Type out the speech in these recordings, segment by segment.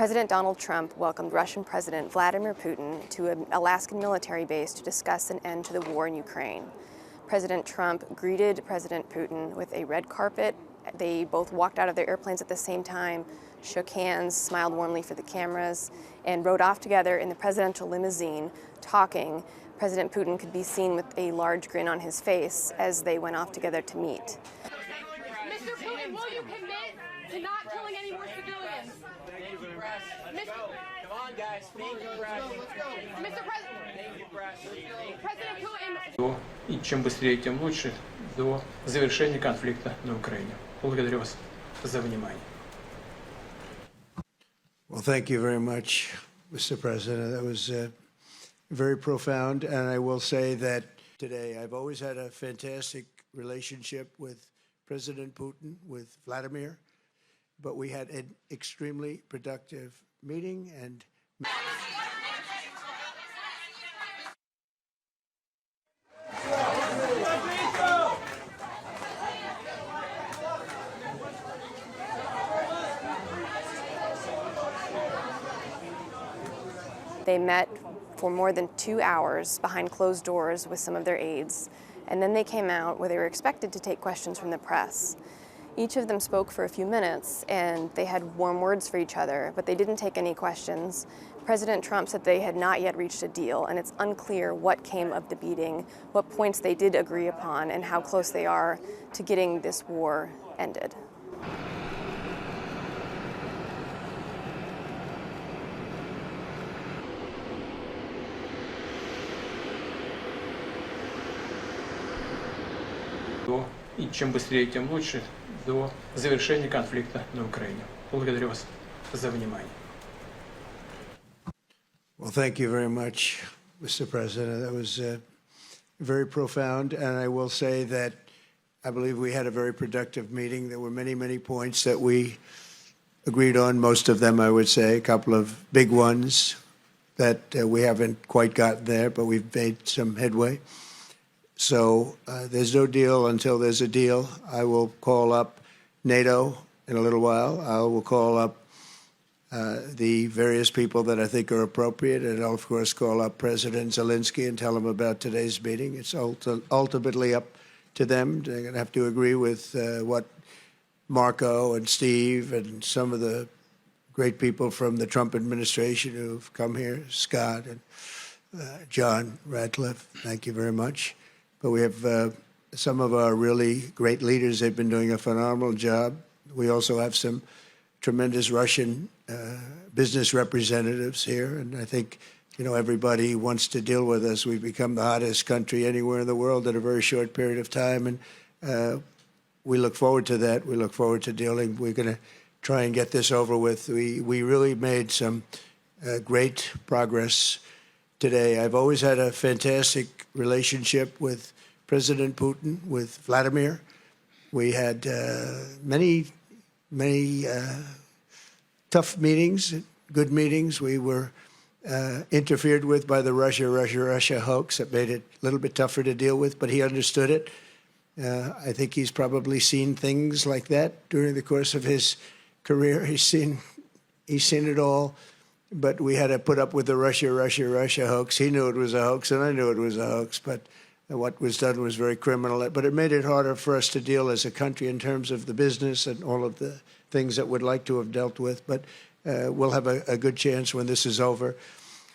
President Donald Trump welcomed Russian President Vladimir Putin to an Alaskan military base to discuss an end to the war in Ukraine. President Trump greeted President Putin with a red carpet. They both walked out of their airplanes at the same time, shook hands, smiled warmly for the cameras, and rode off together in the presidential limousine, talking. President Putin could be seen with a large grin on his face as they went off together to meet. Mr. Putin, will you commit to not killing any more civilians? Thank you, press. Let's go. Come on, guys. Thank you, press. Mr. President, Thank you, press. President Putin. И чем быстрее, тем лучше, до завершения конфликта на Украине. Благодарю вас за внимание. Well, thank you very much, Mr. President. That was very profound. And I will say that today I've always had a fantastic relationship with President Putin, with Vladimir, but we had an extremely productive meeting and They met for more than 2 hours behind closed doors with some of their aides, and then they came out where they were expected to take questions from the press. Each of them spoke for a few minutes, and they had warm words for each other, but they didn't take any questions. President Trump said they had not yet reached a deal, and it's unclear what came of the meeting, what points they did agree upon, and how close they are to getting this war ended. И чем быстрее, тем лучше, до завершения конфликта на Украине. Благодарю вас за внимание. well, thank you very much, Mr. President. That was very profound. And I will say that I believe we had a very productive meeting. There were many, many points that we agreed on, most of them, I would say, a couple of big ones that we haven't quite gotten there, but we've made some headway. So there's no deal until there's a deal. I will call up NATO in a little while. I will call up the various people that I think are appropriate, and I'll, of course, call up President Zelensky and tell him about today's meeting. It's ultimately up to them. They're going to have to agree with what Marco and Steve and some of the great people from the Trump administration who've come here, Scott and John Ratcliffe. Thank you very much. But we have some of our really great leaders. They've been doing a phenomenal job. We also have some tremendous Russian business representatives here. And I think, you know, everybody wants to deal with us. We've become the hottest country anywhere in the world in a very short period of time. And we look forward to that. We look forward to dealing. We're going to try and get this over with. We really made some great progress today. I've always had a fantastic relationship with President Putin, with Vladimir. We had many tough meetings, good meetings. We were interfered with by the Russia hoax. That made it a little bit tougher to deal with, but he understood it. I think he's probably seen things like that during the course of his career. He's seen it all. But we had to put up with the Russia hoax. He knew it was a hoax, and I knew it was a hoax. But what was done was very criminal. But it made it harder for us to deal as a country in terms of the business and all of the things that we'd like to have dealt with. But we'll have a good chance when this is over.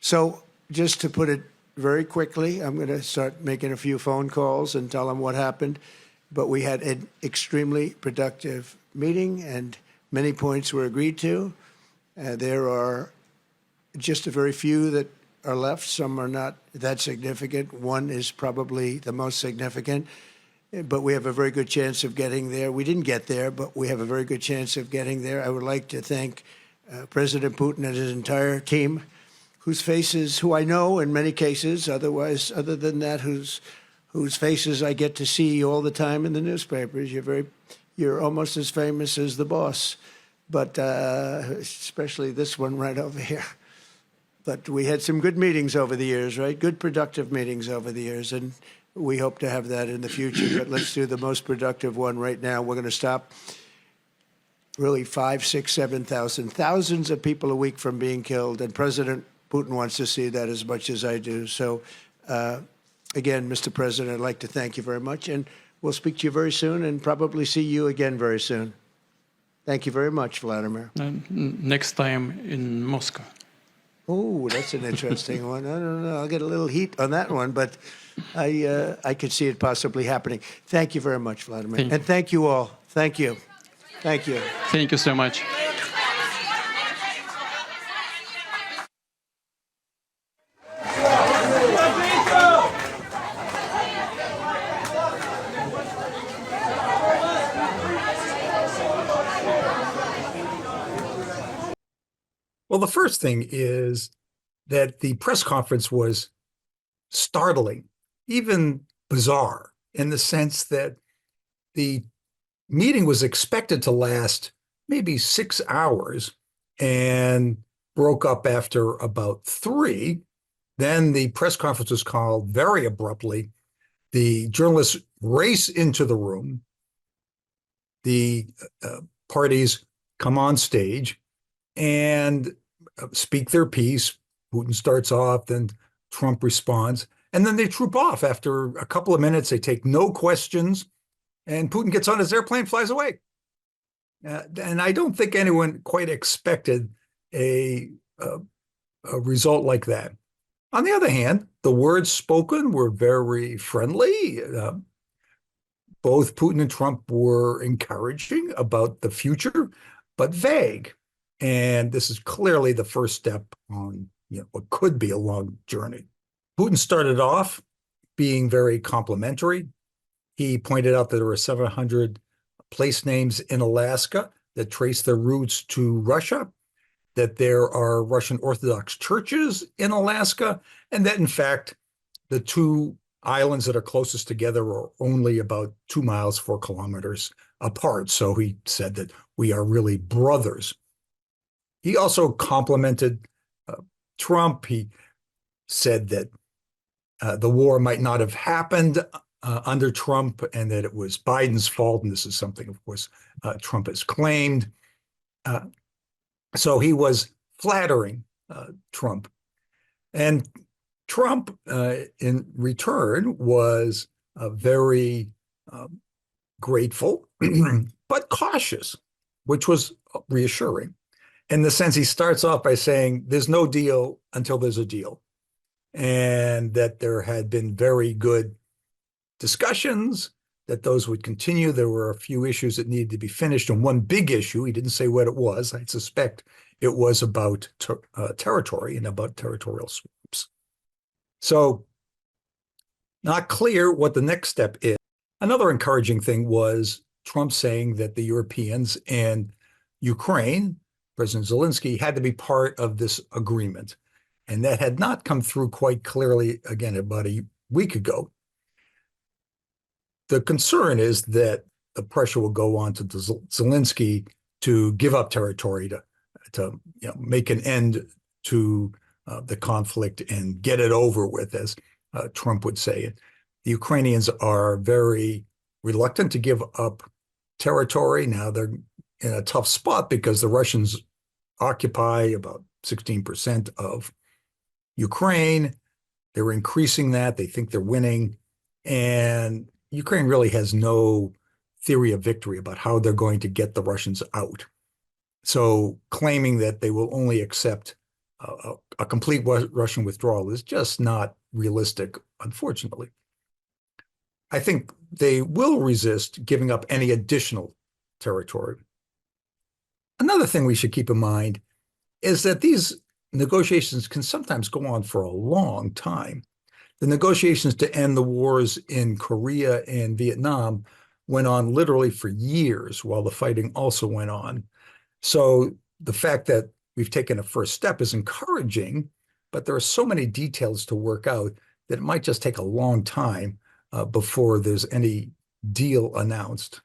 So just to put it very quickly, I'm going to start making a few phone calls and tell them what happened. But we had an extremely productive meeting, and many points were agreed to. There are just a very few that are left. Some are not that significant. One is probably the most significant, but we have a very good chance of getting there. We didn't get there, but we have a very good chance of getting there. I would like to thank President Putin and his entire team, who I know in many cases, other than that, whose faces I get to see all the time in the newspapers. You're almost as famous as the boss, but especially this one right over here. But we had some good meetings over the years, right? Good, productive meetings over the years, and we hope to have that in the future. But let's do the most productive one right now. We're going to stop really 5, 6, 7,000, thousands of people a week from being killed, and President Putin wants to see that as much as I do. So, again, Mr. President, I'd like to thank you very much, and we'll speak to you very soon and probably see you again very soon. Thank you very much, Vladimir. Next time in Moscow. Oh, that's an interesting one. I don't know. I'll get a little heat on that one, but I could see it possibly happening. Thank you very much, Vladimir. And thank you all. Thank you. Thank you. Thank you so much. Well, the first thing is that the press conference was startling, even bizarre, in the sense that the meeting was expected to last maybe 6 hours and broke up after about 3. Then the press conference was called very abruptly. The journalists race into the room. The parties come on stage and speak their piece. Putin starts off, then Trump responds, and then they troop off. After a couple of minutes, they take no questions, and Putin gets on his airplane, flies away. And I don't think anyone quite expected a result like that. On the other hand, the words spoken were very friendly. Both Putin and Trump were encouraging about the future, but vague. And this is clearly the first step on what could be a long journey. Putin started off being very complimentary. He pointed out that there were 700 place names in Alaska that trace their roots to Russia, that there are Russian Orthodox churches in Alaska, and that, in fact, the 2 islands that are closest together are only about 2 miles, 4 kilometers apart. So he said that we are really brothers. He also complimented Trump. He said that the war might not have happened under Trump and that it was Biden's fault. And this is something, of course, Trump has claimed. So he was flattering Trump. And Trump, in return, was very grateful, but cautious, which was reassuring. In the sense, he starts off by saying there's no deal until there's a deal, and that there had been very good discussions, that those would continue. There were a few issues that needed to be finished, and one big issue, he didn't say what it was. I suspect it was about territory and about territorial sweeps. So not clear what the next step is. Another encouraging thing was Trump saying that the Europeans and Ukraine, President Zelensky, had to be part of this agreement. And that had not come through quite clearly, again, about a week ago. The concern is that the pressure will go on to Zelensky to give up territory, to make an end to the conflict and get it over with, as Trump would say. The Ukrainians are very reluctant to give up territory. Now they're in a tough spot because the Russians occupy about 16% of Ukraine. They're increasing that. They think they're winning. And Ukraine really has no theory of victory about how they're going to get the Russians out. So claiming that they will only accept a complete Russian withdrawal is just not realistic, unfortunately. I think they will resist giving up any additional territory. Another thing we should keep in mind is that these negotiations can sometimes go on for a long time. The negotiations to end the wars in Korea and Vietnam went on literally for years while the fighting also went on. So the fact that we've taken a first step is encouraging, but there are so many details to work out that it might just take a long time before there's any deal announced.